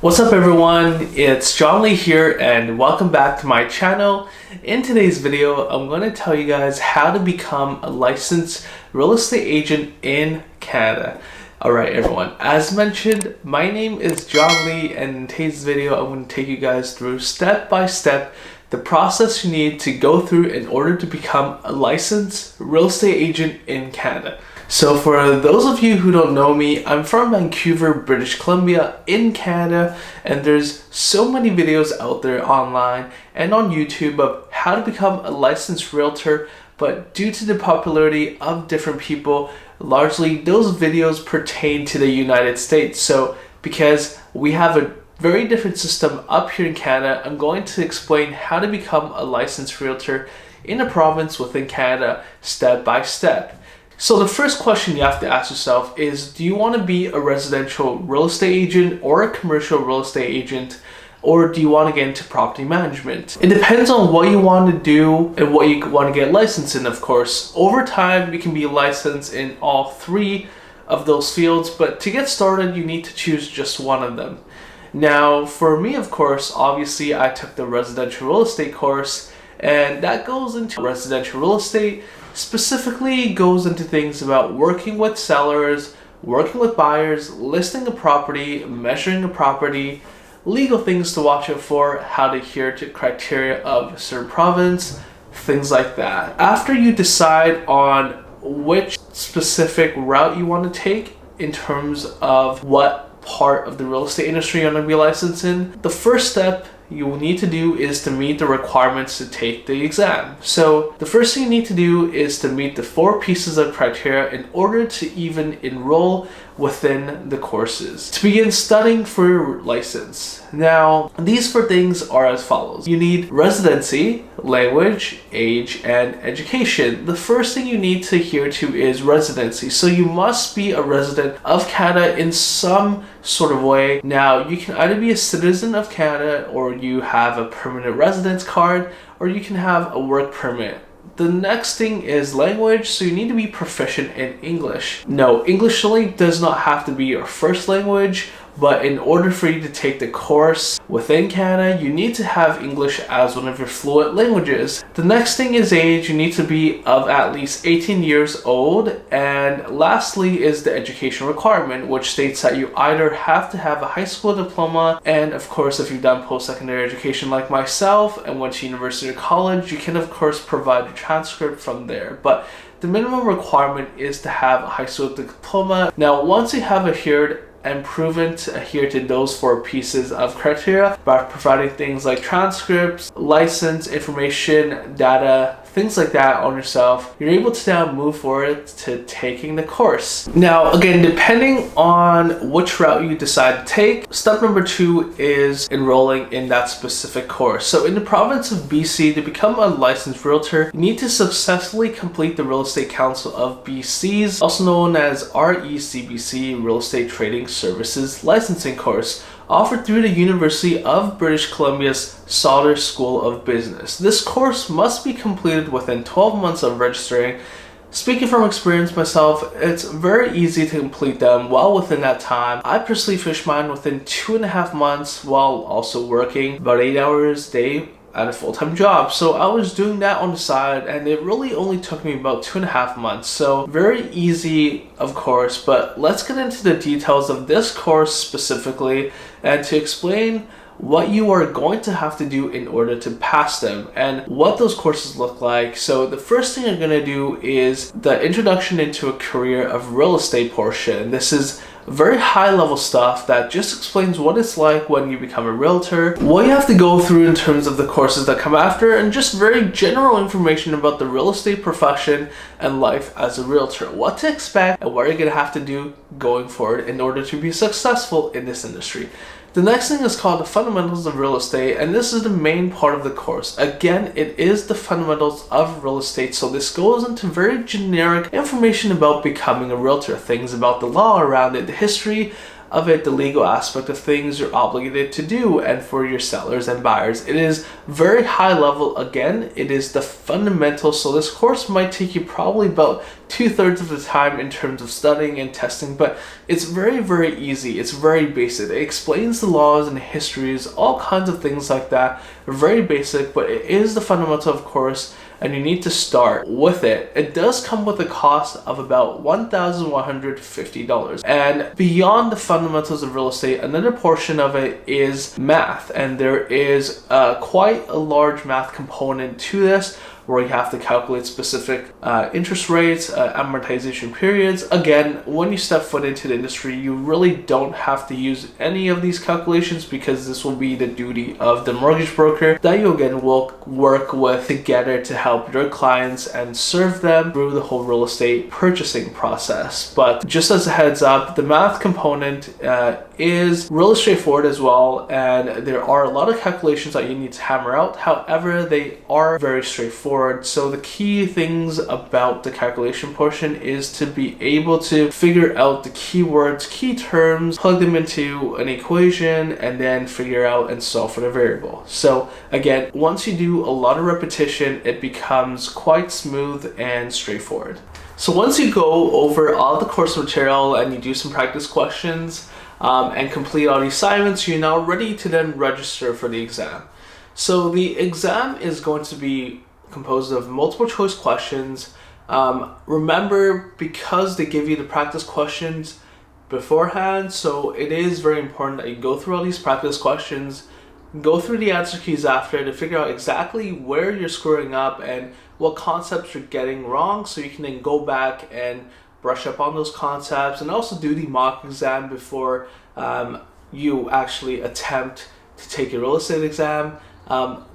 What's up everyone, it's John Lee here and welcome back to my channel. In today's video, I'm going to tell you guys how to become a licensed real estate agent in Canada. Alright everyone, as mentioned, my name is John Lee and in today's video I'm going to take you guys through step by step the process you need to go through in order to become a licensed real estate agent in Canada. So for those of you who don't know me, I'm from Vancouver, British Columbia in Canada, and there's so many videos out there online and on YouTube of how to become a licensed realtor, but due to the popularity of different people, largely those videos pertain to the United States. So because we have a very different system up here in Canada, I'm going to explain how to become a licensed realtor in a province within Canada step by step. So the first question you have to ask yourself is, do you want to be a residential real estate agent or a commercial real estate agent, or do you want to get into property management? It depends on what you want to do and what you want to get licensed in, of course. Over time, you can be licensed in all three of those fields, but to get started, you need to choose just one of them. Now, for me, of course, obviously, I took the residential real estate course, and that goes into residential real estate. Specifically goes into things about working with sellers, working with buyers, listing a property, measuring a property, legal things to watch out for, how to adhere to criteria of a certain province, things like that. After you decide on which specific route you want to take in terms of what part of the real estate industry you're going to be licensed in, the first step you will need to do is to meet the requirements to take the exam. So the first thing you need to do is to meet the 4 pieces of criteria in order to even enroll within the courses to begin studying for your license. Now, these 4 things are as follows. You need residency, language, age, and education. The first thing you need to adhere to is residency. So you must be a resident of Canada in some sort of way. Now, you can either be a citizen of Canada, or you have a permanent residence card, or you can have a work permit. The next thing is language, so you need to be proficient in English. No, English only does not have to be your first language, but in order for you to take the course within Canada, you need to have English as one of your fluent languages. The next thing is age. You need to be of at least 18 years old. And lastly is the education requirement, which states that you either have to have a high school diploma, and of course if you've done post-secondary education like myself and went to university or college, you can of course provide a transcript from there. But the minimum requirement is to have a high school diploma. Now, once you have adhered and proven to adhere to those 4 pieces of criteria by providing things like transcripts, license information, data, things like that on yourself, you're able to now move forward to taking the course. Now, again, depending on which route you decide to take, step number 2 is enrolling in that specific course. So in the province of BC, to become a licensed realtor, you need to successfully complete the Real Estate Council of BC's, also known as RECBC, Real Estate Trading Services Licensing Course, offered through the University of British Columbia's Sauder School of Business. This course must be completed within 12 months of registering. Speaking from experience myself, it's very easy to complete them well within that time. I personally finished mine within 2.5 months while also working about 8 hours a day at a full-time job. So I was doing that on the side, and it really only took me about 2.5 months. So very easy, of course, but let's get into the details of this course specifically and to explain what you are going to have to do in order to pass them and what those courses look like. So the first thing I'm going to do is the introduction into a career of real estate portion. This is very high level stuff that just explains what it's like when you become a realtor, what you have to go through in terms of the courses that come after, and just very general information about the real estate profession and life as a realtor, what to expect and what you're going to have to do going forward in order to be successful in this industry. The next thing is called the fundamentals of real estate, and this is the main part of the course. Again, it is the fundamentals of real estate, so this goes into very generic information about becoming a realtor, things about the law around it, the history of it, the legal aspect of things you're obligated to do, and for your sellers and buyers. It is very high level. Again, it is the fundamentals. So this course might take you probably about 2/3 of the time in terms of studying and testing, but it's very, very easy. It's very basic. It explains the laws and histories, all kinds of things like that. Very basic, but it is the fundamental, of course, and you need to start with it. It does come with a cost of about $1,150. And beyond the fundamentals of real estate, another portion of it is math, and there is quite a large math component to this, where you have to calculate specific interest rates, amortization periods. Again, when you step foot into the industry, you really don't have to use any of these calculations, because this will be the duty of the mortgage broker that you again will work with together to help your clients and serve them through the whole real estate purchasing process. But just as a heads up, the math component is really straightforward as well, and there are a lot of calculations that you need to hammer out. However, they are very straightforward. So the key things about the calculation portion is to be able to figure out the keywords, key terms, plug them into an equation, and then figure out and solve for the variable. So again, once you do a lot of repetition, it becomes quite smooth and straightforward. So once you go over all the course material and you do some practice questions and complete all the assignments, you're now ready to then register for the exam. So the exam is going to be composed of multiple choice questions. Remember, because they give you the practice questions beforehand, so it is very important that you go through all these practice questions, go through the answer keys after to figure out exactly where you're screwing up and what concepts you're getting wrong, so you can then go back and brush up on those concepts, and also do the mock exam before you actually attempt to take a real estate exam.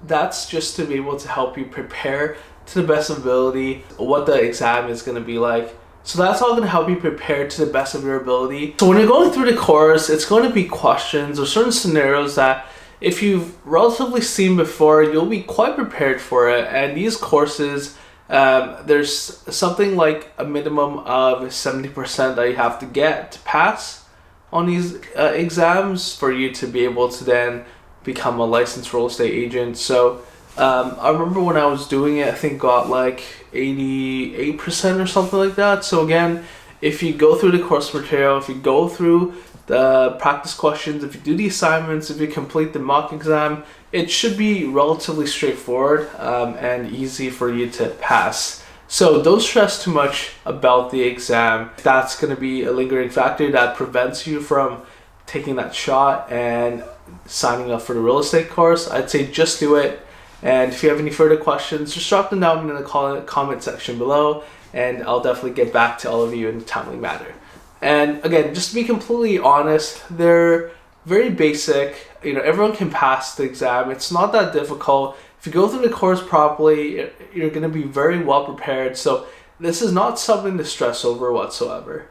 That's just to be able to help you prepare to the best of ability what the exam is going to be like. So that's all going to help you prepare to the best of your ability. So when you're going through the course, it's going to be questions or certain scenarios that if you've relatively seen before, you'll be quite prepared for it. And these courses, there's something like a minimum of 70% that you have to get to pass on these exams for you to be able to then become a licensed real estate agent. So I remember when I was doing it, I think got like 88% or something like that. So again, if you go through the course material, if you go through the practice questions, if you do the assignments, if you complete the mock exam, it should be relatively straightforward and easy for you to pass. So don't stress too much about the exam. That's going to be a lingering factor that prevents you from taking that shot and signing up for the real estate course. I'd say just do it. And if you have any further questions, just drop them down in the comment section below, and I'll definitely get back to all of you in a timely manner. And again, just to be completely honest, they're very basic. You know, everyone can pass the exam. It's not that difficult. If you go through the course properly, you're going to be very well prepared. So this is not something to stress over whatsoever.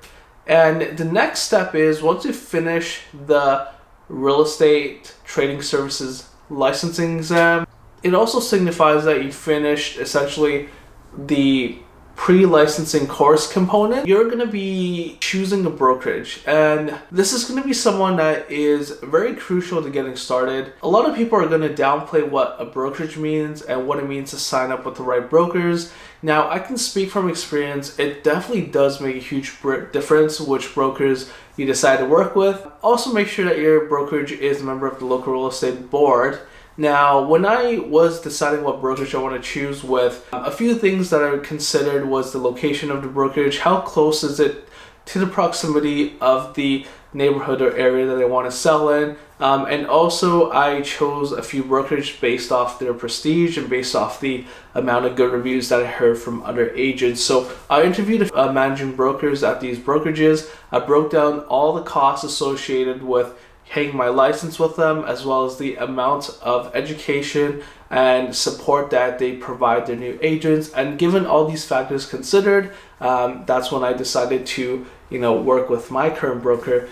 And the next step is, once you finish the real estate trading services licensing exam, it also signifies that you finished essentially the pre-licensing course component. You're going to be choosing a brokerage, and this is going to be someone that is very crucial to getting started. A lot of people are going to downplay what a brokerage means and what it means to sign up with the right brokers. Now, I can speak from experience, it definitely does make a huge difference which brokers you decide to work with. Also, make sure that your brokerage is a member of the local real estate board. Now, when I was deciding what brokerage I want to choose with, a few things that I considered was the location of the brokerage, how close is it to the proximity of the neighborhood or area that I want to sell in, and also I chose a few brokerage based off their prestige and based off the amount of good reviews that I heard from other agents. So I interviewed managing brokers at these brokerages. I broke down all the costs associated with paying my license with them, as well as the amount of education and support that they provide their new agents. And given all these factors considered, that's when I decided to work with my current broker,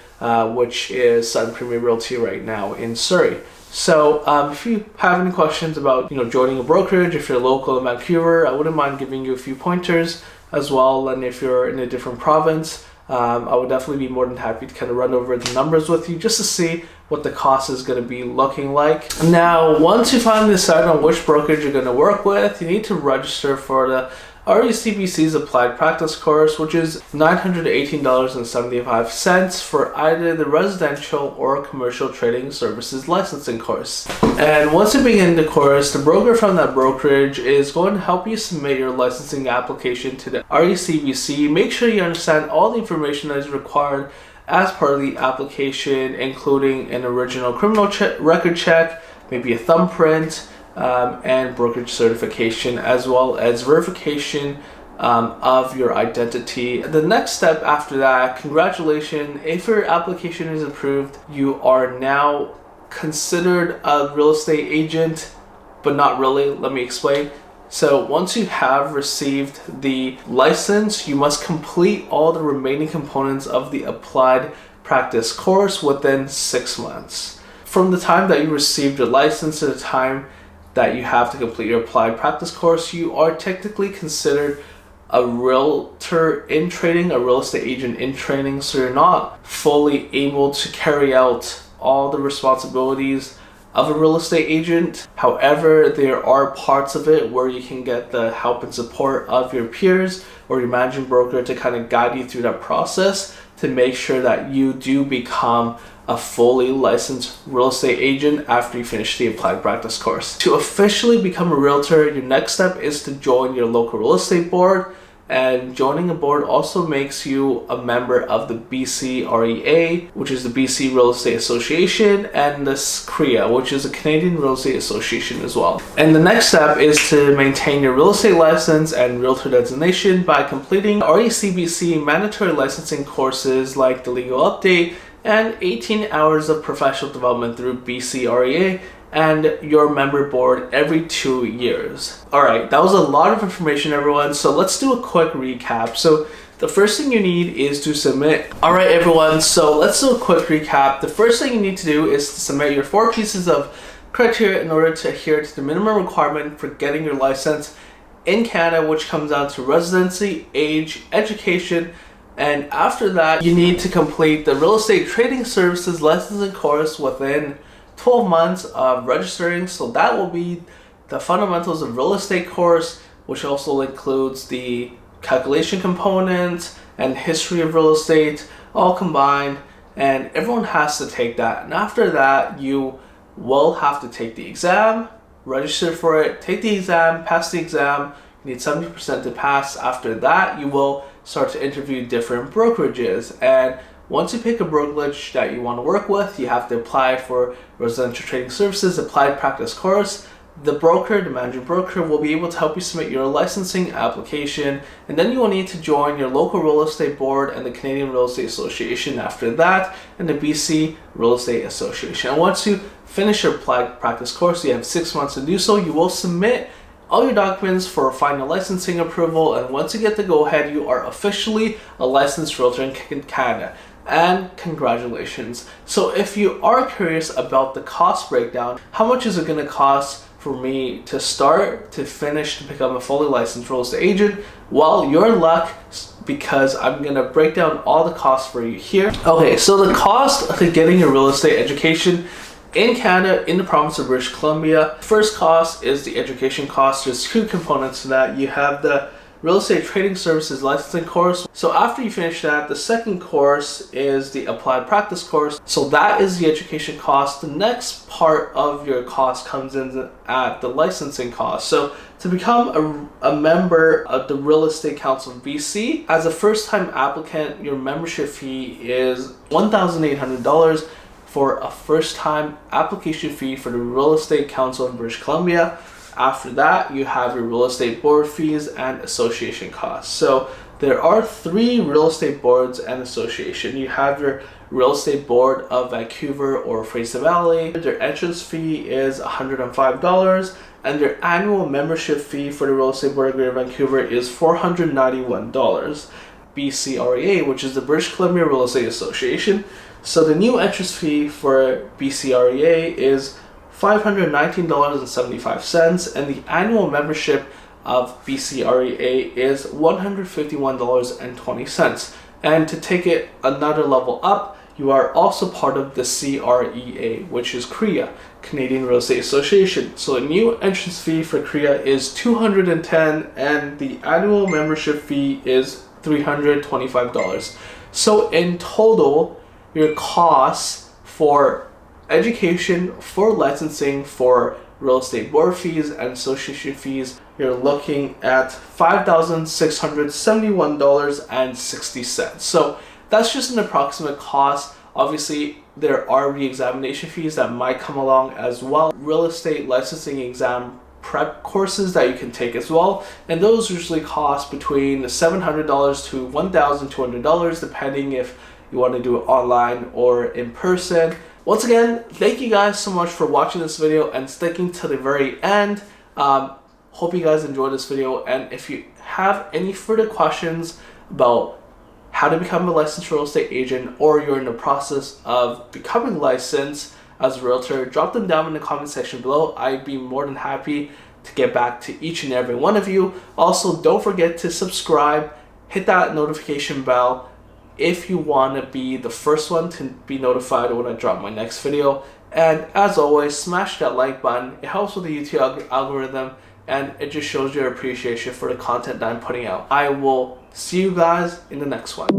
which is Sun Premier Realty right now in Surrey. So if you have any questions about joining a brokerage, if you're local in Vancouver, I wouldn't mind giving you a few pointers as well. And if you're in a different province, I would definitely be more than happy to kind of run over the numbers with you just to see what the cost is going to be looking like. Now, once you finally decide on which brokerage you're going to work with, you need to register for the RECBC's Applied Practice course, which is $918.75 for either the residential or commercial trading services licensing course. And once you begin the course, the broker from that brokerage is going to help you submit your licensing application to the RECBC. Make sure you understand all the information that is required as part of the application, including an original criminal record check, maybe a thumbprint, and brokerage certification, as well as verification of your identity. The next step after that, congratulations, if your application is approved, you are now considered a real estate agent, but not really. Let me explain. So once you have received the license, you must complete all the remaining components of the Applied Practice course within 6 months. From the time that you received your license to the time that you have to complete your Applied Practice course, you are technically considered a realtor in training, a real estate agent in training, so you're not fully able to carry out all the responsibilities of a real estate agent. However, there are parts of it where you can get the help and support of your peers or your managing broker to kind of guide you through that process to make sure that you do become a fully licensed real estate agent after you finish the Applied Practice course. To officially become a realtor, your next step is to join your local real estate board, and joining a board also makes you a member of the BC REA, which is the BC Real Estate Association, and the CREA, which is a Canadian Real Estate Association as well. And the next step is to maintain your real estate license and realtor designation by completing RECBC mandatory licensing courses like the Legal Update and 18 hours of professional development through BC REA and your member board every 2 years. Alright, that was a lot of information, everyone, so let's do a quick recap. So the first thing you need is to submit. Alright everyone, so let's do a quick recap. The first thing you need to do is to submit your 4 pieces of criteria in order to adhere to the minimum requirement for getting your license in Canada, which comes down to residency, age, education, and after that, you need to complete the Real Estate Trading Services licensing course within 12 months of registering. So that will be the Fundamentals of Real Estate course, which also includes the calculation component and history of real estate, all combined. And everyone has to take that. And after that, you will have to take the exam, register for it, take the exam, pass the exam. You need 70% to pass. After that, you will start to interview different brokerages, and once you pick a brokerage that you want to work with, you have to apply for Residential Trading Services Applied Practice course. The broker, the managing broker, will be able to help you submit your licensing application, and then you will need to join your local real estate board and the Canadian Real Estate Association after that, and the BC Real Estate Association. And once you finish your Applied Practice course, you have 6 months to do so. You will submit all your documents for final licensing approval, and once you get the go-ahead, you are officially a licensed realtor in Canada. And congratulations. So if you are curious about the cost breakdown, how much is it going to cost for me to start to finish to become a fully licensed real estate agent? Well, your luck, because I'm going to break down all the costs for you here. Okay, so the cost of getting your real estate education in Canada, in the province of British Columbia, first cost is the education cost. There's 2 components to that. You have the Real Estate Trading Services licensing course. So after you finish that, the second course is the Applied Practice course. So that is the education cost. The next part of your cost comes in at the licensing cost. So to become a member of the Real Estate Council of BC, as a first-time applicant, your membership fee is $1,800 for a first-time application fee for the Real Estate Council of British Columbia. After that, you have your real estate board fees and association costs. So there are 3 real estate boards and association. You have your Real Estate Board of Vancouver or Fraser Valley. Their entrance fee is $105, and their annual membership fee for the Real Estate Board of Greater Vancouver is $491. BCREA, which is the British Columbia Real Estate Association. So the new entrance fee for BCREA is $519.75, and the annual membership of BCREA is $151.20. And to take it another level up, you are also part of the CREA, which is Korea, Canadian Real Estate Association. So the new entrance fee for Korea is $210 and the annual membership fee is $325. So in total, your costs for education, for licensing, for real estate board fees and association fees, you're looking at $5,671.60. So that's just an approximate cost. Obviously, there are re-examination fees that might come along as well. Real estate licensing exam prep courses that you can take as well. And those usually cost between $700 to $1,200, depending if you want to do it online or in person. Once again, thank you guys so much for watching this video and sticking to the very end. Hope you guys enjoyed this video, and if you have any further questions about how to become a licensed real estate agent, or you're in the process of becoming licensed as a realtor, drop them down in the comment section below. I'd be more than happy to get back to each and every one of you. Also, don't forget to subscribe, hit that notification bell if you want to be the first one to be notified when I drop my next video. And as always, smash that like button. It helps with the YouTube algorithm, and it just shows your appreciation for the content that I'm putting out. I will see you guys in the next one.